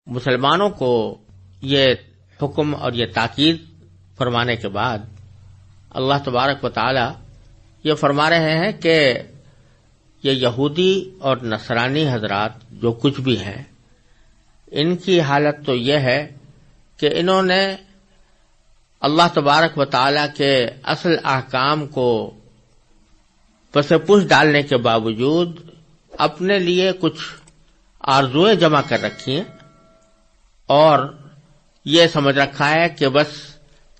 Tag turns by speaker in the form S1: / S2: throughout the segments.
S1: مسلمانوں کو یہ حکم اور یہ تاکید فرمانے کے بعد اللہ تبارک و تعالی یہ فرما رہے ہیں کہ یہ یہودی اور نصرانی حضرات جو کچھ بھی ہیں ان کی حالت تو یہ ہے کہ انہوں نے اللہ تبارک و تعالی کے اصل احکام کو پس پش ڈالنے کے باوجود اپنے لیے کچھ آرزویں جمع کر رکھی ہیں اور یہ سمجھ رکھا ہے کہ بس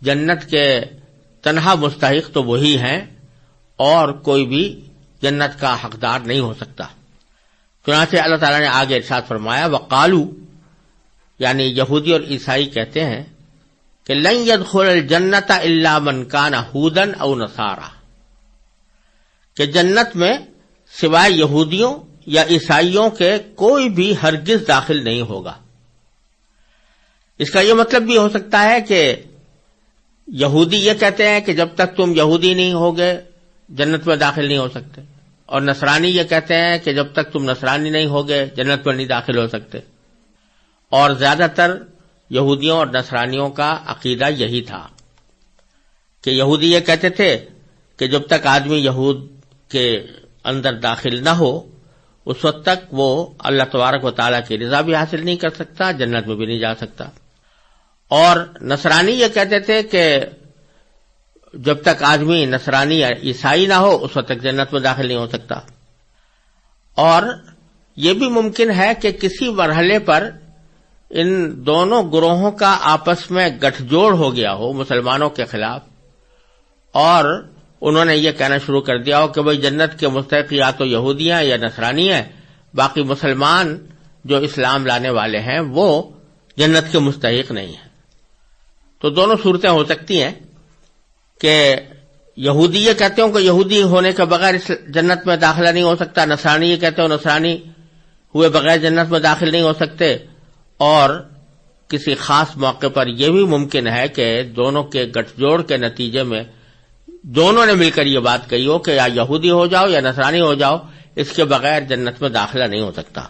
S1: جنت کے تنہا مستحق تو وہی ہیں اور کوئی بھی جنت کا حقدار نہیں ہو سکتا۔ چنانچہ اللہ تعالیٰ نے آگے ارشاد فرمایا وقالو، یعنی یہودی اور عیسائی کہتے ہیں کہ لن يدخل الجنت الا من کان ہودا او نصارا، کہ جنت میں سوائے یہودیوں یا عیسائیوں کے کوئی بھی ہرگز داخل نہیں ہوگا۔ اس کا یہ مطلب بھی ہو سکتا ہے کہ یہودی یہ کہتے ہیں کہ جب تک تم یہودی نہیں ہوگے جنت میں داخل نہیں ہو سکتے، اور نصرانی یہ کہتے ہیں کہ جب تک تم نصرانی نہیں ہوگے جنت میں نہیں داخل ہو سکتے۔ اور زیادہ تر یہودیوں اور نصرانیوں کا عقیدہ یہی تھا کہ یہودی یہ کہتے تھے کہ جب تک آدمی یہود کے اندر داخل نہ ہو اس وقت تک وہ اللہ تبارک و تعالیٰ کی رضا بھی حاصل نہیں کر سکتا، جنت میں بھی نہیں جا سکتا۔ اور نصرانی یہ کہتے تھے کہ جب تک آدمی نصرانی یا عیسائی نہ ہو اس وقت تک جنت میں داخل نہیں ہو سکتا۔ اور یہ بھی ممکن ہے کہ کسی مرحلے پر ان دونوں گروہوں کا آپس میں گٹھ جوڑ ہو گیا ہو مسلمانوں کے خلاف، اور انہوں نے یہ کہنا شروع کر دیا ہو کہ بھئی جنت کے مستحق یا تو یہودی ہیں یا نصرانی ہیں، باقی مسلمان جو اسلام لانے والے ہیں وہ جنت کے مستحق نہیں ہیں۔ تو دونوں صورتیں ہو سکتی ہیں کہ یہودی یہ کہتے ہوں کہ یہودی ہونے کے بغیر جنت میں داخلہ نہیں ہو سکتا، نصرانی یہ کہتے ہو نصرانی ہوئے بغیر جنت میں داخل نہیں ہو سکتے، اور کسی خاص موقع پر یہ بھی ممکن ہے کہ دونوں کے گٹھ جوڑ کے نتیجے میں دونوں نے مل کر یہ بات کہی ہو کہ یا یہودی ہو جاؤ یا نصرانی ہو جاؤ، اس کے بغیر جنت میں داخلہ نہیں ہو سکتا۔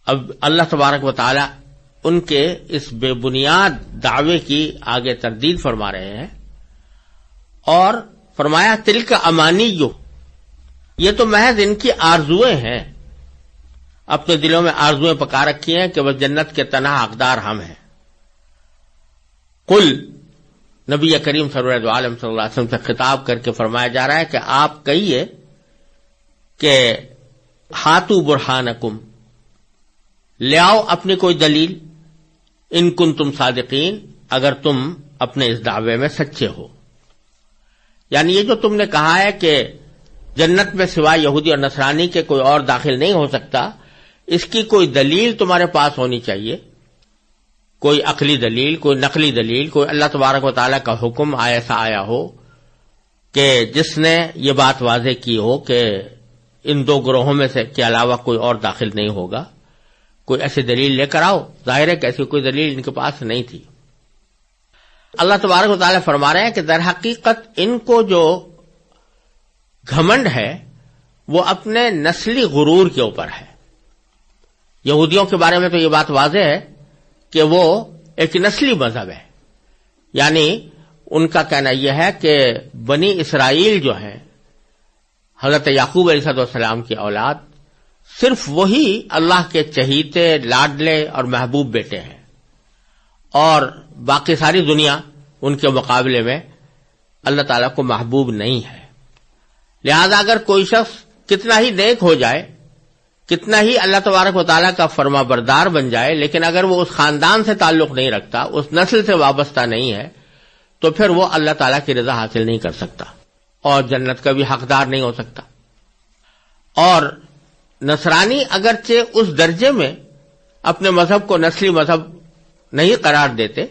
S1: اب اللہ تبارک و تعالی ان کے اس بے بنیاد دعوے کی آگے تردید فرما رہے ہیں اور فرمایا تلک امانیو، یہ تو محض ان کی آرزویں ہیں، اپنے دلوں میں آرزویں پکا رکھی ہیں کہ بس جنت کے تنہا حقدار ہم ہیں۔ قل، نبی کریم صلی اللہ علیہ وسلم سے خطاب کر کے فرمایا جا رہا ہے کہ آپ کہیے کہ ہاتو برہانکم، لے آؤ اپنی کوئی دلیل، ان کنتم صادقین، اگر تم اپنے اس دعوے میں سچے ہو۔ یعنی یہ جو تم نے کہا ہے کہ جنت میں سوائے یہودی اور نصرانی کے کوئی اور داخل نہیں ہو سکتا، اس کی کوئی دلیل تمہارے پاس ہونی چاہیے، کوئی عقلی دلیل، کوئی نقلی دلیل، کوئی اللہ تبارک و تعالیٰ کا حکم ایسا آیا ہو کہ جس نے یہ بات واضح کی ہو کہ ان دو گروہوں میں سے کے علاوہ کوئی اور داخل نہیں ہوگا، کوئی ایسی دلیل لے کر آؤ۔ ظاہر ہے کہ ایسی کوئی دلیل ان کے پاس نہیں تھی۔ اللہ تبارک و تعالیٰ فرما رہے ہیں کہ در حقیقت ان کو جو گھمنڈ ہے وہ اپنے نسلی غرور کے اوپر ہے۔ یہودیوں کے بارے میں تو یہ بات واضح ہے کہ وہ ایک نسلی مذہب ہے، یعنی ان کا کہنا یہ ہے کہ بنی اسرائیل جو ہیں حضرت یعقوب علیہ السلام کی اولاد، صرف وہی اللہ کے چہیتے، لاڈلے اور محبوب بیٹے ہیں، اور باقی ساری دنیا ان کے مقابلے میں اللہ تعالیٰ کو محبوب نہیں ہے۔ لہذا اگر کوئی شخص کتنا ہی نیک ہو جائے، کتنا ہی اللہ تبارک و تعالیٰ کا فرما بردار بن جائے، لیکن اگر وہ اس خاندان سے تعلق نہیں رکھتا، اس نسل سے وابستہ نہیں ہے، تو پھر وہ اللہ تعالیٰ کی رضا حاصل نہیں کر سکتا اور جنت کا بھی حقدار نہیں ہو سکتا۔ اور نصرانی اگرچہ اس درجے میں اپنے مذہب کو نسلی مذہب نہیں قرار دیتے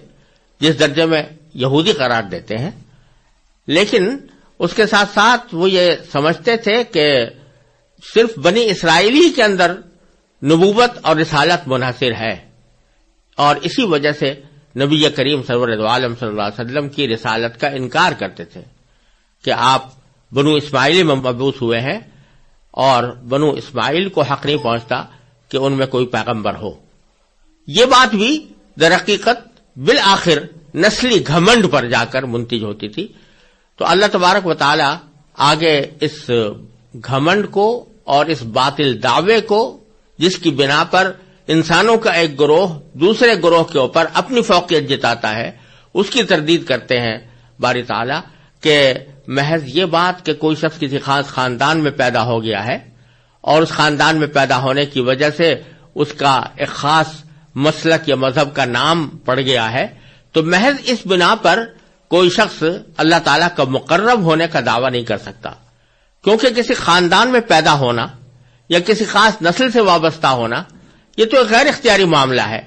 S1: جس درجے میں یہودی قرار دیتے ہیں، لیکن اس کے ساتھ ساتھ وہ یہ سمجھتے تھے کہ صرف بنی اسرائیلی کے اندر نبوت اور رسالت منحصر ہے، اور اسی وجہ سے نبی کریم صلی اللہ علیہ وسلم کی رسالت کا انکار کرتے تھے کہ آپ بنو اسماعیلی میں مبعوث ہوئے ہیں، اور بنو اسماعیل کو حق نہیں پہنچتا کہ ان میں کوئی پیغمبر ہو۔ یہ بات بھی در حقیقت بالآخر نسلی گھمنڈ پر جا کر منتج ہوتی تھی. تو اللہ تبارک و تعالی آگے اس گھمنڈ کو اور اس باطل دعوے کو جس کی بنا پر انسانوں کا ایک گروہ دوسرے گروہ کے اوپر اپنی فوقیت جتاتا ہے اس کی تردید کرتے ہیں باری تعالی کہ محض یہ بات کہ کوئی شخص کسی خاص خاندان میں پیدا ہو گیا ہے اور اس خاندان میں پیدا ہونے کی وجہ سے اس کا ایک خاص مسلک یا مذہب کا نام پڑ گیا ہے، تو محض اس بنا پر کوئی شخص اللہ تعالیٰ کا مقرب ہونے کا دعویٰ نہیں کر سکتا، کیونکہ کسی خاندان میں پیدا ہونا یا کسی خاص نسل سے وابستہ ہونا یہ تو ایک غیر اختیاری معاملہ ہے.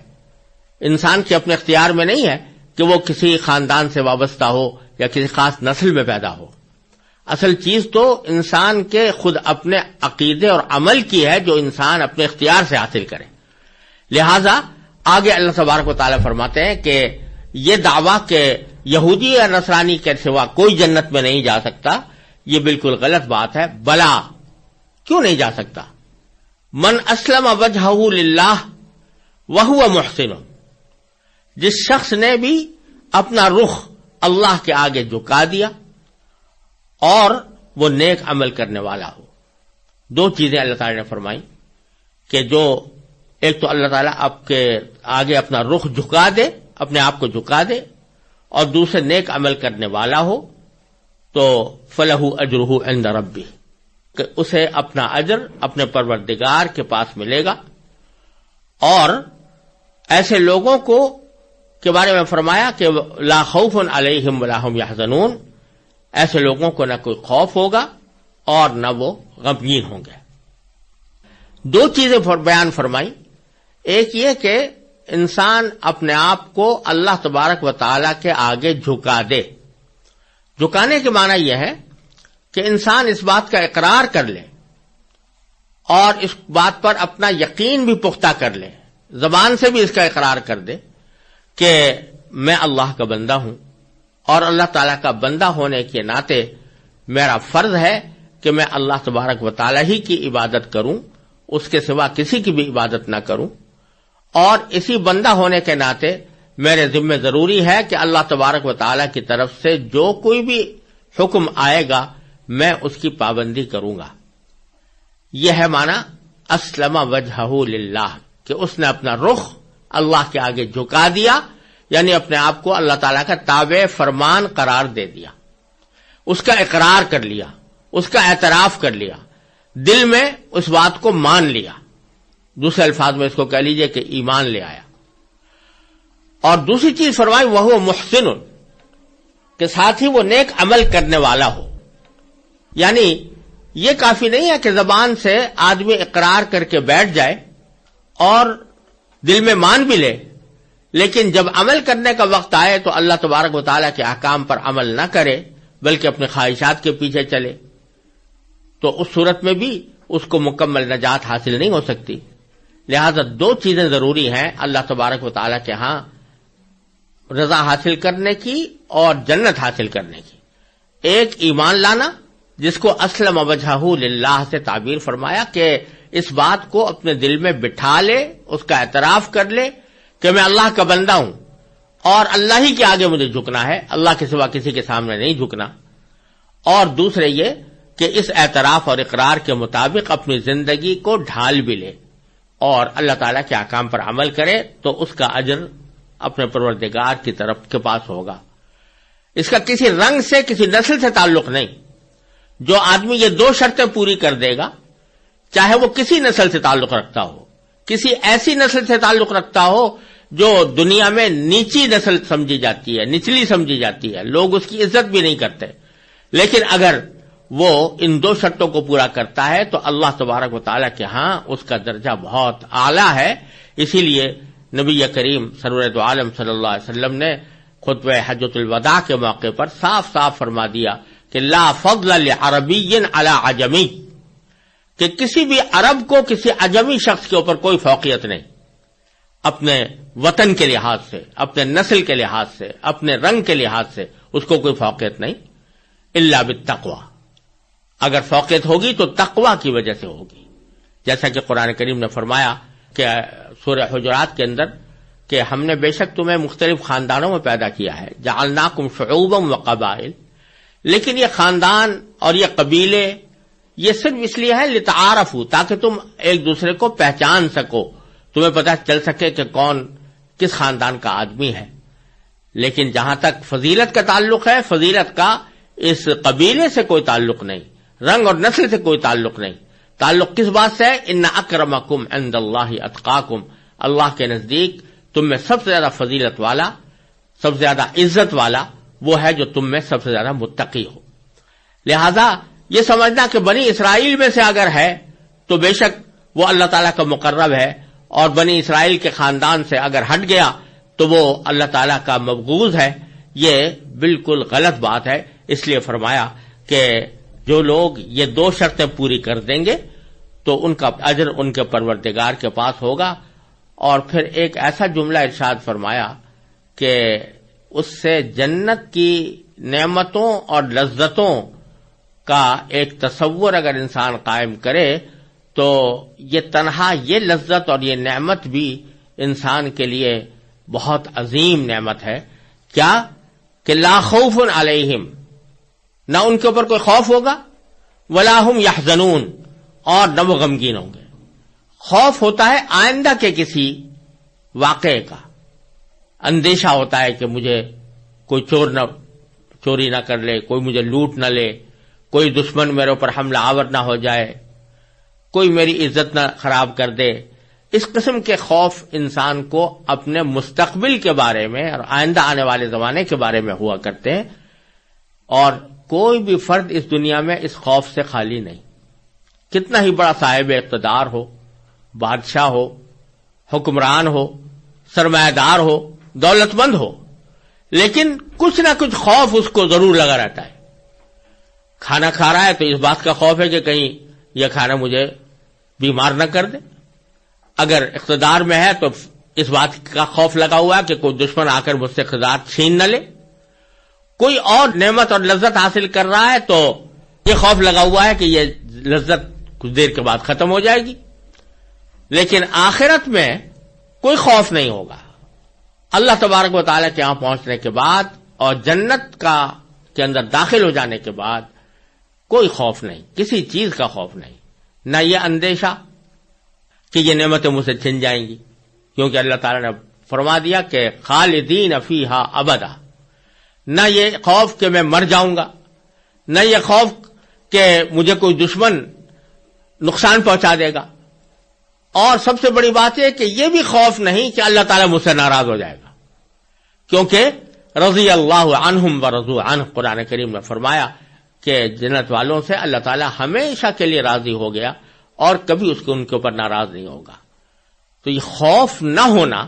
S1: انسان کے اپنے اختیار میں نہیں ہے کہ وہ کسی خاندان سے وابستہ ہو یا کسی خاص نسل میں پیدا ہو. اصل چیز تو انسان کے خود اپنے عقیدے اور عمل کی ہے جو انسان اپنے اختیار سے حاصل کرے. لہذا آگے اللہ تبارک و تعالیٰ فرماتے ہیں کہ یہ دعویٰ کہ یہودی یا نصرانی کے سوا کوئی جنت میں نہیں جا سکتا یہ بالکل غلط بات ہے. بلا کیوں نہیں جا سکتا؟ من اسلم وجہہ للہ وہو محسن، جس شخص نے بھی اپنا رخ اللہ کے آگے جھکا دیا اور وہ نیک عمل کرنے والا ہو. دو چیزیں اللہ تعالی نے فرمائی کہ جو ایک تو اللہ تعالیٰ آپ کے آگے اپنا رخ جھکا دے، اپنے آپ کو جھکا دے، اور دوسرے نیک عمل کرنے والا ہو تو فلہ اجرہ عند ربہ، کہ اسے اپنا اجر اپنے پروردگار کے پاس ملے گا. اور ایسے لوگوں کو کے بارے میں فرمایا کہ لا خوف علیہم ولا هم یحزنون، ایسے لوگوں کو نہ کوئی خوف ہوگا اور نہ وہ غمگین ہوں گے. دو چیزیں بیان فرمائی. ایک یہ کہ انسان اپنے آپ کو اللہ تبارک و تعالی کے آگے جھکا دے. جھکانے کے معنی یہ ہے کہ انسان اس بات کا اقرار کر لے اور اس بات پر اپنا یقین بھی پختہ کر لے، زبان سے بھی اس کا اقرار کر دے کہ میں اللہ کا بندہ ہوں اور اللہ تعالیٰ کا بندہ ہونے کے ناطے میرا فرض ہے کہ میں اللہ تبارک و تعالیٰ ہی کی عبادت کروں، اس کے سوا کسی کی بھی عبادت نہ کروں. اور اسی بندہ ہونے کے ناطے میرے ذمہ ضروری ہے کہ اللہ تبارک و تعالیٰ کی طرف سے جو کوئی بھی حکم آئے گا میں اس کی پابندی کروں گا. یہ ہے معنی اسلم وجہہ للہ، کہ اس نے اپنا رخ اللہ کے آگے جھکا دیا، یعنی اپنے آپ کو اللہ تعالیٰ کا تابع فرمان قرار دے دیا، اس کا اقرار کر لیا، اس کا اعتراف کر لیا، دل میں اس بات کو مان لیا. دوسرے الفاظ میں اس کو کہہ لیجئے کہ ایمان لے آیا. اور دوسری چیز فرمائی وہ محسن، کہ ساتھ ہی وہ نیک عمل کرنے والا ہو. یعنی یہ کافی نہیں ہے کہ زبان سے آدمی اقرار کر کے بیٹھ جائے اور دل میں مان بھی لے، لیکن جب عمل کرنے کا وقت آئے تو اللہ تبارک و تعالیٰ کے احکام پر عمل نہ کرے بلکہ اپنے خواہشات کے پیچھے چلے، تو اس صورت میں بھی اس کو مکمل نجات حاصل نہیں ہو سکتی. لہذا دو چیزیں ضروری ہیں اللہ تبارک و تعالیٰ کے ہاں رضا حاصل کرنے کی اور جنت حاصل کرنے کی. ایک ایمان لانا، جس کو اسلم وجہہ للہ سے تعبیر فرمایا کہ اس بات کو اپنے دل میں بٹھا لے، اس کا اعتراف کر لے کہ میں اللہ کا بندہ ہوں اور اللہ ہی کے آگے مجھے جھکنا ہے، اللہ کے سوا کسی کے سامنے نہیں جھکنا. اور دوسرے یہ کہ اس اعتراف اور اقرار کے مطابق اپنی زندگی کو ڈھال بھی لے اور اللہ تعالیٰ کے احکام پر عمل کرے تو اس کا اجر اپنے پروردگار کی طرف کے پاس ہوگا. اس کا کسی رنگ سے کسی نسل سے تعلق نہیں. جو آدمی یہ دو شرطیں پوری کر دے گا، چاہے وہ کسی نسل سے تعلق رکھتا ہو، کسی ایسی نسل سے تعلق رکھتا ہو جو دنیا میں نیچی نسل سمجھی جاتی ہے، نچلی سمجھی جاتی ہے، لوگ اس کی عزت بھی نہیں کرتے، لیکن اگر وہ ان دو شرطوں کو پورا کرتا ہے تو اللہ تبارک و تعالیٰ کے ہاں اس کا درجہ بہت اعلیٰ ہے. اسی لیے نبی کریم سرور دو عالم صلی اللہ علیہ وسلم نے خطبہ حجۃ الوداع کے موقع پر صاف صاف فرما دیا کہ لا فضل لعربی علی عجمی، کہ کسی بھی عرب کو کسی عجمی شخص کے اوپر کوئی فوقیت نہیں، اپنے وطن کے لحاظ سے، اپنے نسل کے لحاظ سے، اپنے رنگ کے لحاظ سے اس کو کوئی فوقیت نہیں، الا بالتقوی. اگر فوقیت ہوگی تو تقوی کی وجہ سے ہوگی، جیسا کہ قرآن کریم نے فرمایا کہ سورہ حجرات کے اندر کہ ہم نے بے شک تمہیں مختلف خاندانوں میں پیدا کیا ہے، جعلناکم شعوبا وقبائل، لیکن یہ خاندان اور یہ قبیلے یہ صرف اس لیے ہے لتعارفوا، تاکہ تم ایک دوسرے کو پہچان سکو، تمہیں پتہ چل سکے کہ کون کس خاندان کا آدمی ہے۔ لیکن جہاں تک فضیلت کا تعلق ہے، فضیلت کا اس قبیلے سے کوئی تعلق نہیں، رنگ اور نسل سے کوئی تعلق نہیں، تعلق کس بات سے ہے؟ ان اکرمکم عند اللہ اتقاکم، اللہ کے نزدیک تم میں سب سے زیادہ فضیلت والا، سب سے زیادہ عزت والا وہ ہے جو تم میں سب سے زیادہ متقی ہو۔ لہذا یہ سمجھنا کہ بنی اسرائیل میں سے اگر ہے تو بے شک وہ اللہ تعالیٰ کا مقرب ہے، اور بنی اسرائیل کے خاندان سے اگر ہٹ گیا تو وہ اللہ تعالیٰ کا مبغوض ہے، یہ بالکل غلط بات ہے۔ اس لیے فرمایا کہ جو لوگ یہ دو شرطیں پوری کر دیں گے تو ان کا اجر ان کے پروردگار کے پاس ہوگا۔ اور پھر ایک ایسا جملہ ارشاد فرمایا کہ اس سے جنت کی نعمتوں اور لذتوں کا ایک تصور اگر انسان قائم کرے تو یہ تنہا یہ لذت اور یہ نعمت بھی انسان کے لیے بہت عظیم نعمت ہے۔ کیا کہ لا خوف علیہم، نہ ان کے اوپر کوئی خوف ہوگا، ولا ہم یحزنون، اور نہ وہ غمگین ہوں گے۔ خوف ہوتا ہے آئندہ کے کسی واقعے کا، اندیشہ ہوتا ہے کہ مجھے کوئی چوری نہ کر لے، کوئی مجھے لوٹ نہ لے، کوئی دشمن میرے اوپر حملہ آور نہ ہو جائے، کوئی میری عزت نہ خراب کر دے۔ اس قسم کے خوف انسان کو اپنے مستقبل کے بارے میں اور آئندہ آنے والے زمانے کے بارے میں ہوا کرتے ہیں، اور کوئی بھی فرد اس دنیا میں اس خوف سے خالی نہیں، کتنا ہی بڑا صاحب اقتدار ہو، بادشاہ ہو، حکمران ہو، سرمایہ دار ہو، دولت مند ہو، لیکن کچھ نہ کچھ خوف اس کو ضرور لگا رہتا ہے۔ کھانا کھا رہا ہے تو اس بات کا خوف ہے کہ کہیں یہ کھانا مجھے بیمار نہ کر دے، اگر اقتدار میں ہے تو اس بات کا خوف لگا ہوا ہے کہ کوئی دشمن آ کر مجھ سے اقتدار چھین نہ لے، کوئی اور نعمت اور لذت حاصل کر رہا ہے تو یہ خوف لگا ہوا ہے کہ یہ لذت کچھ دیر کے بعد ختم ہو جائے گی۔ لیکن آخرت میں کوئی خوف نہیں ہوگا، اللہ تبارک و تعالیٰ کے یہاں پہنچنے کے بعد اور جنت کے اندر داخل ہو جانے کے بعد کوئی خوف نہیں، کسی چیز کا خوف نہیں، نہ یہ اندیشہ کہ یہ نعمتیں مجھ سے چھن جائیں گی، کیونکہ اللہ تعالیٰ نے فرما دیا کہ خالدین فیہا ابدا، نہ یہ خوف کہ میں مر جاؤں گا، نہ یہ خوف کہ مجھے کوئی دشمن نقصان پہنچا دے گا، اور سب سے بڑی بات یہ کہ یہ بھی خوف نہیں کہ اللہ تعالیٰ مجھ سے ناراض ہو جائے گا، کیونکہ رضی اللہ عنہم ورضوا عنہ، قرآن کریم نے فرمایا کہ جنت والوں سے اللہ تعالیٰ ہمیشہ کے لیے راضی ہو گیا اور کبھی ان کے اوپر ناراض نہیں ہوگا۔ تو یہ خوف نہ ہونا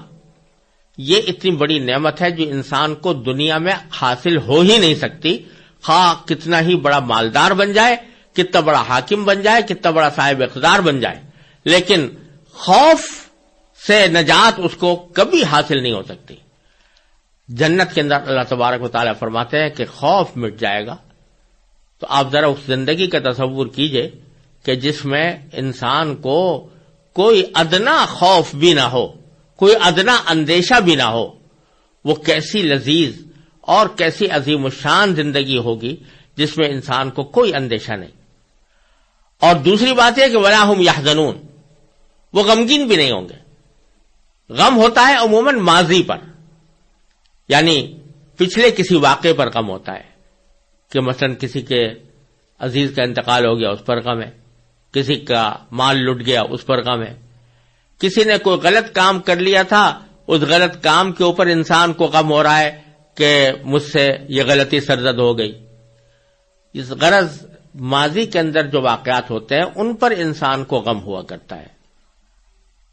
S1: یہ اتنی بڑی نعمت ہے جو انسان کو دنیا میں حاصل ہو ہی نہیں سکتی، خواہ کتنا ہی بڑا مالدار بن جائے، کتنا بڑا حاکم بن جائے، کتنا بڑا صاحب اقتدار بن جائے، لیکن خوف سے نجات اس کو کبھی حاصل نہیں ہو سکتی۔ جنت کے اندر اللہ تبارک و تعالیٰ فرماتے ہیں کہ خوف مٹ جائے گا، تو آپ ذرا اس زندگی کا تصور کیجئے کہ جس میں انسان کو کوئی ادنا خوف بھی نہ ہو، کوئی ادنا اندیشہ بھی نہ ہو، وہ کیسی لذیذ اور کیسی عظیم الشان زندگی ہوگی جس میں انسان کو کوئی اندیشہ نہیں۔ اور دوسری بات یہ کہ ولا ہم یحزنون، وہ غمگین بھی نہیں ہوں گے۔ غم ہوتا ہے عموماً ماضی پر، یعنی پچھلے کسی واقعے پر غم ہوتا ہے، کہ مثلا کسی کے عزیز کا انتقال ہو گیا اس پر غم ہے، کسی کا مال لٹ گیا اس پر غم ہے، کسی نے کوئی غلط کام کر لیا تھا اس غلط کام کے اوپر انسان کو غم ہو رہا ہے کہ مجھ سے یہ غلطی سرزد ہو گئی۔ اس غرض ماضی کے اندر جو واقعات ہوتے ہیں ان پر انسان کو غم ہوا کرتا ہے۔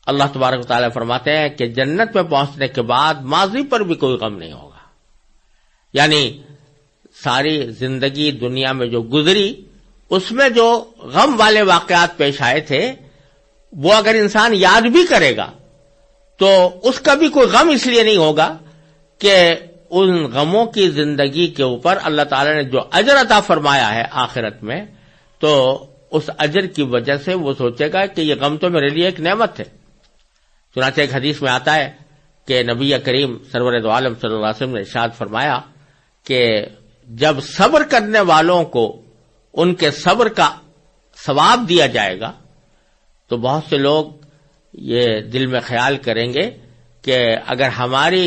S1: اللہ تبارک و تعالیٰ فرماتے ہیں کہ جنت میں پہنچنے کے بعد ماضی پر بھی کوئی غم نہیں ہوگا، یعنی ساری زندگی دنیا میں جو گزری اس میں جو غم والے واقعات پیش آئے تھے وہ اگر انسان یاد بھی کرے گا تو اس کا بھی کوئی غم اس لیے نہیں ہوگا کہ ان غموں کی زندگی کے اوپر اللہ تعالیٰ نے جو اجر عطا فرمایا ہے آخرت میں، تو اس اجر کی وجہ سے وہ سوچے گا کہ یہ غم تو میرے لیے ایک نعمت ہے۔ چنانچہ ایک حدیث میں آتا ہے کہ نبی کریم سرور دو عالم صلی اللہ علیہ وسلم نے ارشاد فرمایا کہ جب صبر کرنے والوں کو ان کے صبر کا ثواب دیا جائے گا تو بہت سے لوگ یہ دل میں خیال کریں گے کہ اگر ہماری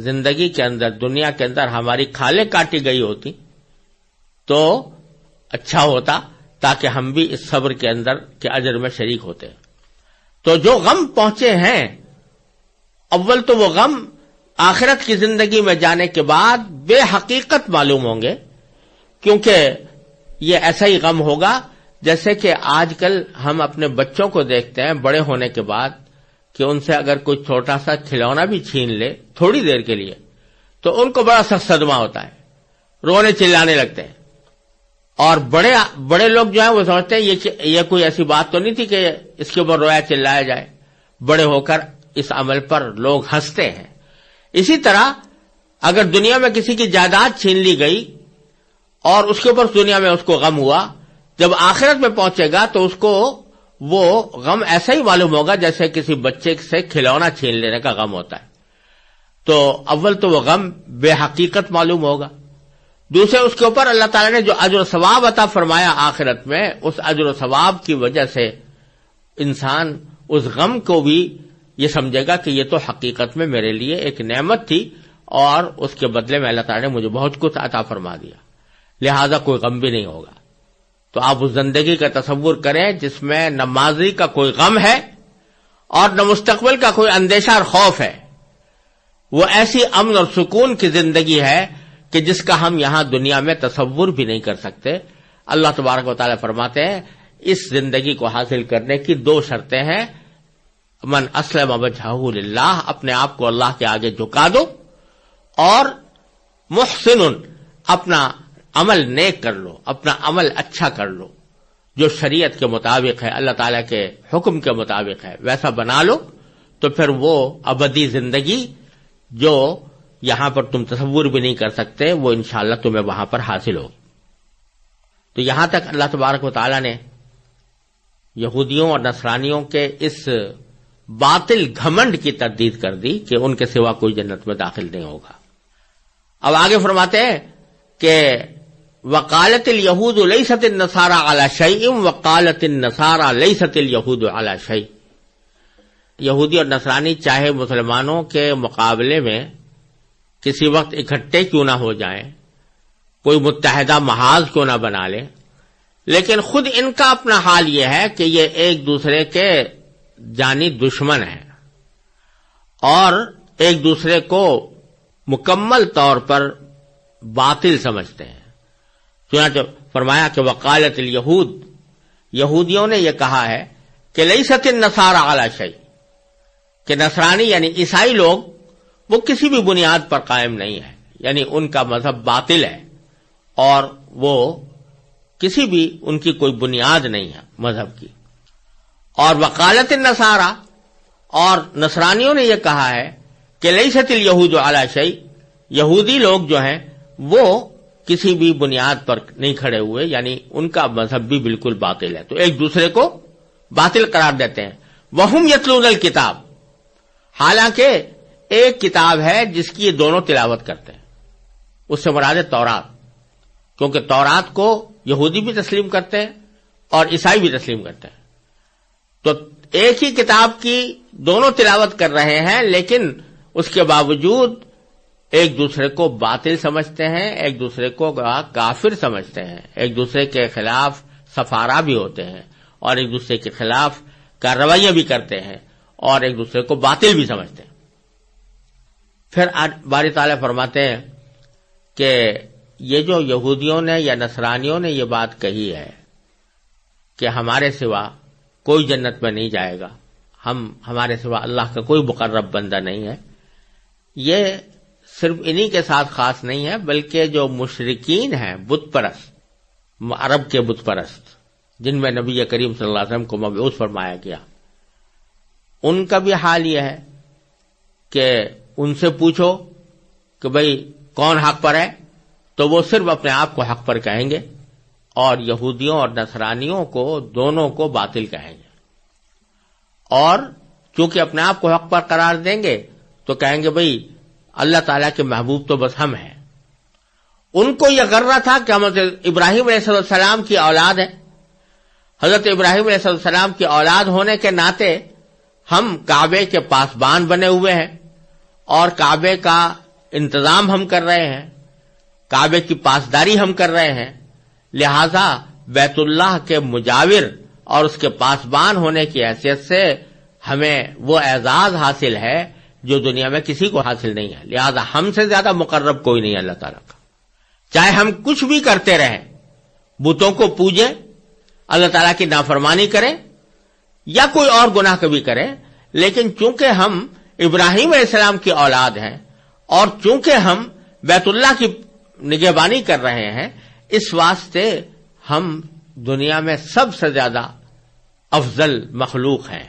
S1: زندگی کے اندر، دنیا کے اندر ہماری کھالیں کاٹی گئی ہوتی تو اچھا ہوتا، تاکہ ہم بھی اس صبر کے اندر کے اجر میں شریک ہوتے۔ تو جو غم پہنچے ہیں، اول تو وہ غم آخرت کی زندگی میں جانے کے بعد بے حقیقت معلوم ہوں گے، کیونکہ یہ ایسا ہی غم ہوگا جیسے کہ آج کل ہم اپنے بچوں کو دیکھتے ہیں بڑے ہونے کے بعد کہ ان سے اگر کوئی چھوٹا سا کھلونا بھی چھین لے تھوڑی دیر کے لیے تو ان کو بڑا سخت صدمہ ہوتا ہے، رونے چلانے لگتے ہیں۔ اور بڑے لوگ جو ہیں وہ سمجھتے ہیں یہ کوئی ایسی بات تو نہیں تھی کہ اس کے اوپر رویا چلایا جائے، بڑے ہو کر اس عمل پر لوگ ہنستے ہیں۔ اسی طرح اگر دنیا میں کسی کی جائیداد چھین لی گئی اور اس کے اوپر دنیا میں اس کو غم ہوا، جب آخرت میں پہنچے گا تو اس کو وہ غم ایسا ہی معلوم ہوگا جیسے کسی بچے سے کھلونا چھین لینے کا غم ہوتا ہے۔ تو اول تو وہ غم بے حقیقت معلوم ہوگا، دوسرے اس کے اوپر اللہ تعالیٰ نے جو اجر و ثواب عطا فرمایا آخرت میں، اس اجر و ثواب کی وجہ سے انسان اس غم کو بھی یہ سمجھے گا کہ یہ تو حقیقت میں میرے لیے ایک نعمت تھی اور اس کے بدلے میں اللہ تعالیٰ نے مجھے بہت کچھ عطا فرما دیا، لہذا کوئی غم بھی نہیں ہوگا۔ تو آپ اس زندگی کا تصور کریں جس میں نہ ماضی کا کوئی غم ہے اور نہ مستقبل کا کوئی اندیشہ اور خوف ہے، وہ ایسی امن اور سکون کی زندگی ہے کہ جس کا ہم یہاں دنیا میں تصور بھی نہیں کر سکتے۔ اللہ تبارک و تعالیٰ فرماتے ہیں اس زندگی کو حاصل کرنے کی دو شرطیں ہیں، من اسلم وجہہ للہ، اپنے آپ کو اللہ کے آگے جھکا دو، اور محسن، اپنا عمل نیک کر لو، اپنا عمل اچھا کر لو، جو شریعت کے مطابق ہے، اللہ تعالیٰ کے حکم کے مطابق ہے ویسا بنا لو، تو پھر وہ ابدی زندگی جو یہاں پر تم تصور بھی نہیں کر سکتے وہ انشاءاللہ تمہیں وہاں پر حاصل ہوگی۔ تو یہاں تک اللہ تبارک و تعالیٰ نے یہودیوں اور نصرانیوں کے اس باطل گھمنڈ کی تردید کر دی کہ ان کے سوا کوئی جنت میں داخل نہیں ہوگا۔ اب آگے فرماتے ہیں کہ وقالت اليہود لیست النصارى علی شیء وقالت النصارى لیست اليہود علی شیء، یہودی اور نصرانی چاہے مسلمانوں کے مقابلے میں کسی وقت اکٹھے کیوں نہ ہو جائیں، کوئی متحدہ محاذ کیوں نہ بنا لیں، لیکن خود ان کا اپنا حال یہ ہے کہ یہ ایک دوسرے کے جانی دشمن ہیں اور ایک دوسرے کو مکمل طور پر باطل سمجھتے ہیں۔ چنانچہ فرمایا کہ وقالت الیہود، یہودیوں نے یہ کہا ہے کہ لیست النصارى علی شیء، کہ نصرانی یعنی عیسائی لوگ وہ کسی بھی بنیاد پر قائم نہیں ہے، یعنی ان کا مذہب باطل ہے اور وہ کسی بھی ان کی کوئی بنیاد نہیں ہے مذہب کی۔ اور وقالت النصارى، اور نصرانیوں نے یہ کہا ہے کہ لیست الیہود علی شیء، یہودی لوگ جو ہیں وہ کسی بھی بنیاد پر نہیں کھڑے ہوئے، یعنی ان کا مذہب بھی بالکل باطل ہے، تو ایک دوسرے کو باطل قرار دیتے ہیں۔ وہم یتلون الکتاب، حالانکہ ایک کتاب ہے جس کی یہ دونوں تلاوت کرتے ہیں، اس سے مراد ہے تورات، کیونکہ تورات کو یہودی بھی تسلیم کرتے ہیں اور عیسائی بھی تسلیم کرتے ہیں، تو ایک ہی کتاب کی دونوں تلاوت کر رہے ہیں، لیکن اس کے باوجود ایک دوسرے کو باطل سمجھتے ہیں، ایک دوسرے کو کافر سمجھتے ہیں، ایک دوسرے کے خلاف سفارا بھی ہوتے ہیں اور ایک دوسرے کے خلاف کارروائیاں بھی کرتے ہیں اور ایک دوسرے کو باطل بھی سمجھتے ہیں۔ پھر باری تعالیٰ فرماتے ہیں کہ یہ جو یہودیوں نے یا نصرانیوں نے یہ بات کہی ہے کہ ہمارے سوا کوئی جنت میں نہیں جائے گا، ہمارے سوا اللہ کا کوئی مقرب بندہ نہیں ہے، یہ صرف انہی کے ساتھ خاص نہیں ہے، بلکہ جو مشرکین ہیں بت پرست، عرب کے بت پرست جن میں نبی کریم صلی اللہ علیہ وسلم کو مبعوث فرمایا گیا، ان کا بھی حال یہ ہے کہ ان سے پوچھو کہ بھئی کون حق پر ہے، تو وہ صرف اپنے آپ کو حق پر کہیں گے اور یہودیوں اور نصرانیوں کو دونوں کو باطل کہیں گے، اور چونکہ اپنے آپ کو حق پر قرار دیں گے تو کہیں گے بھئی اللہ تعالیٰ کے محبوب تو بس ہم ہیں. ان کو یہ غرہ تھا کہ ہم حضرت ابراہیم علیہ السلام کی اولاد ہیں. حضرت ابراہیم علیہ السلام کی اولاد ہونے کے ناطے ہم کعبے کے پاسبان بنے ہوئے ہیں اور کعبے کا انتظام ہم کر رہے ہیں، کعبے کی پاسداری ہم کر رہے ہیں، لہذا بیت اللہ کے مجاور اور اس کے پاسبان ہونے کی حیثیت سے ہمیں وہ اعزاز حاصل ہے جو دنیا میں کسی کو حاصل نہیں ہے. لہذا ہم سے زیادہ مقرب کوئی نہیں ہے اللہ تعالیٰ کا. چاہے ہم کچھ بھی کرتے رہیں، بتوں کو پوجیں، اللہ تعالیٰ کی نافرمانی کریں یا کوئی اور گناہ کبھی کریں، لیکن چونکہ ہم ابراہیم علیہ السلام کی اولاد ہیں اور چونکہ ہم بیت اللہ کی نگہبانی کر رہے ہیں، اس واسطے ہم دنیا میں سب سے زیادہ افضل مخلوق ہیں.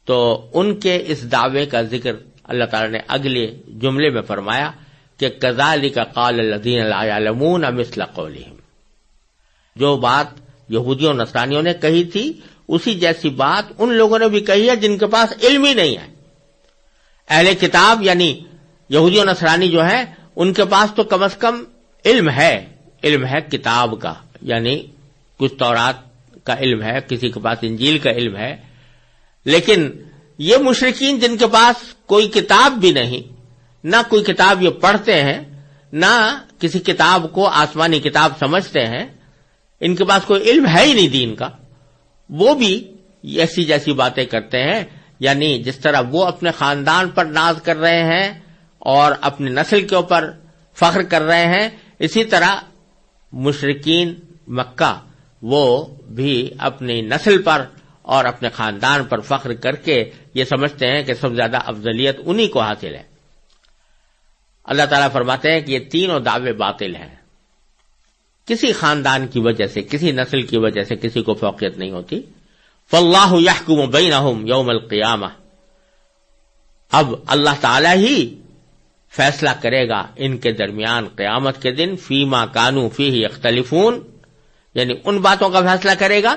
S1: تو ان کے اس دعوے کا ذکر اللہ تعالیٰ نے اگلے جملے میں فرمایا کہ کذالک قال الذین لا یعلمون مثل قولہم. جو بات یہودیوں نصرانیوں نے کہی تھی اسی جیسی بات ان لوگوں نے بھی کہی ہے جن کے پاس علم ہی نہیں ہے. اہل کتاب یعنی یہودی و نصرانی جو ہیں ان کے پاس تو کم از کم علم ہے کتاب کا، یعنی کچھ تورات کا علم ہے، کسی کے پاس انجیل کا علم ہے. لیکن یہ مشرکین جن کے پاس کوئی کتاب بھی نہیں، نہ کوئی کتاب یہ پڑھتے ہیں، نہ کسی کتاب کو آسمانی کتاب سمجھتے ہیں، ان کے پاس کوئی علم ہے ہی نہیں دین کا، وہ بھی ایسی جیسی باتیں کرتے ہیں. یعنی جس طرح وہ اپنے خاندان پر ناز کر رہے ہیں اور اپنی نسل کے اوپر فخر کر رہے ہیں، اسی طرح مشرکین مکہ وہ بھی اپنی نسل پر اور اپنے خاندان پر فخر کر کے یہ سمجھتے ہیں کہ سب سے زیادہ افضلیت انہی کو حاصل ہے. اللہ تعالیٰ فرماتے ہیں کہ یہ تینوں دعوے باطل ہیں. کسی خاندان کی وجہ سے، کسی نسل کی وجہ سے کسی کو فوقیت نہیں ہوتی. فاللہ یحکم بینہم یوم القیامہ، اب اللہ تعالیٰ ہی فیصلہ کرے گا ان کے درمیان قیامت کے دن، فیما کانوا فیہ یختلفون، یعنی ان باتوں کا فیصلہ کرے گا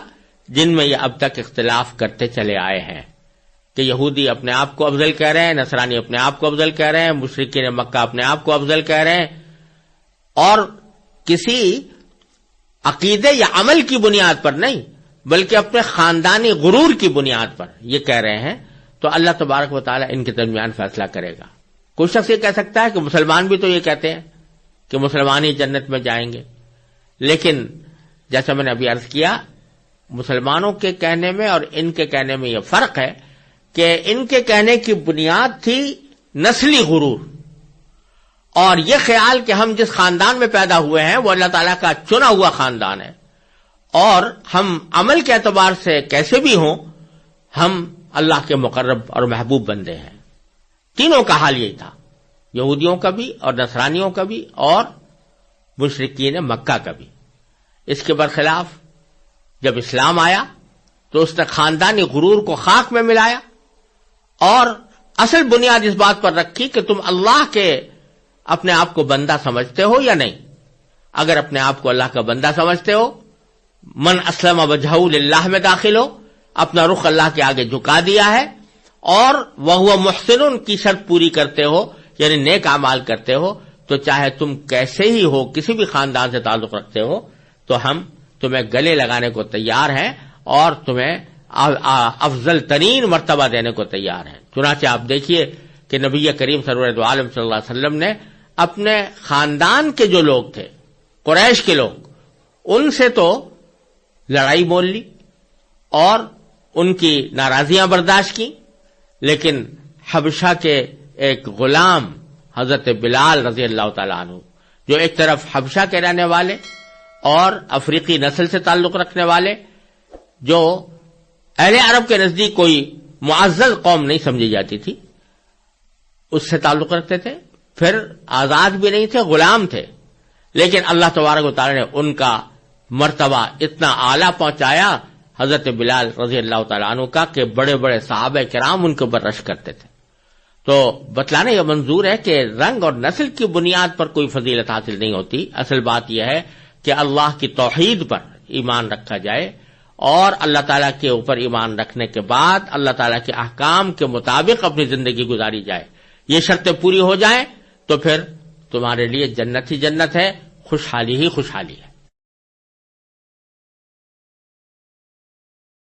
S1: جن میں یہ اب تک اختلاف کرتے چلے آئے ہیں کہ یہودی اپنے آپ کو افضل کہہ رہے ہیں، نصرانی اپنے آپ کو افضل کہہ رہے ہیں، مشرکین مکہ اپنے آپ کو افضل کہہ رہے ہیں، اور کسی عقیدے یا عمل کی بنیاد پر نہیں بلکہ اپنے خاندانی غرور کی بنیاد پر یہ کہہ رہے ہیں. تو اللہ تبارک و تعالیٰ ان کے درمیان فیصلہ کرے گا. کوئی شخص یہ کہہ سکتا ہے کہ مسلمان بھی تو یہ کہتے ہیں کہ مسلمان ہی جنت میں جائیں گے، لیکن جیسا میں نے ابھی عرض کیا مسلمانوں کے کہنے میں اور ان کے کہنے میں یہ فرق ہے کہ ان کے کہنے کی بنیاد تھی نسلی غرور اور یہ خیال کہ ہم جس خاندان میں پیدا ہوئے ہیں وہ اللہ تعالیٰ کا چنا ہوا خاندان ہے اور ہم عمل کے اعتبار سے کیسے بھی ہوں ہم اللہ کے مقرب اور محبوب بندے ہیں. تینوں کا حال یہی تھا، یہودیوں کا بھی اور نصرانیوں کا بھی اور مشرکین مکہ کا بھی. اس کے برخلاف جب اسلام آیا تو اس نے خاندانی غرور کو خاک میں ملایا اور اصل بنیاد اس بات پر رکھی کہ تم اللہ کے اپنے آپ کو بندہ سمجھتے ہو یا نہیں. اگر اپنے آپ کو اللہ کا بندہ سمجھتے ہو، من اسلم وجہہ للہ میں داخل ہو، اپنا رخ اللہ کے آگے جھکا دیا ہے اور وہو محسن کی شرط پوری کرتے ہو یعنی نیک اعمال کرتے ہو، تو چاہے تم کیسے ہی ہو، کسی بھی خاندان سے تعلق رکھتے ہو، تو ہم تمہیں گلے لگانے کو تیار ہیں اور تمہیں افضل ترین مرتبہ دینے کو تیار ہیں. چنانچہ آپ دیکھیے کہ نبی کریم سرور دو عالم صلی اللہ علیہ وسلم نے اپنے خاندان کے جو لوگ تھے، قریش کے لوگ، ان سے تو لڑائی مول لی اور ان کی ناراضیاں برداشت کی، لیکن حبشہ کے ایک غلام حضرت بلال رضی اللہ تعالیٰ عنہ جو ایک طرف حبشہ کے رہنے والے اور افریقی نسل سے تعلق رکھنے والے، جو اہل عرب کے نزدیک کوئی معزز قوم نہیں سمجھی جاتی تھی، اس سے تعلق رکھتے تھے، پھر آزاد بھی نہیں تھے، غلام تھے، لیکن اللہ تبارک و تعالی نے ان کا مرتبہ اتنا اعلیٰ پہنچایا حضرت بلال رضی اللہ تعالیٰ عنہ کا کہ بڑے بڑے صحابہ کرام ان کے اوپر رش کرتے تھے. تو بتلانے یہ منظور ہے کہ رنگ اور نسل کی بنیاد پر کوئی فضیلت حاصل نہیں ہوتی. اصل بات یہ ہے کہ اللہ کی توحید پر ایمان رکھا جائے اور اللہ تعالیٰ کے اوپر ایمان رکھنے کے بعد اللہ تعالیٰ کے احکام کے مطابق اپنی زندگی گزاری جائے. یہ شرطیں پوری ہو جائیں تو پھر تمہارے لیے جنت ہی جنت ہے، خوشحالی ہی خوشحالی ہے۔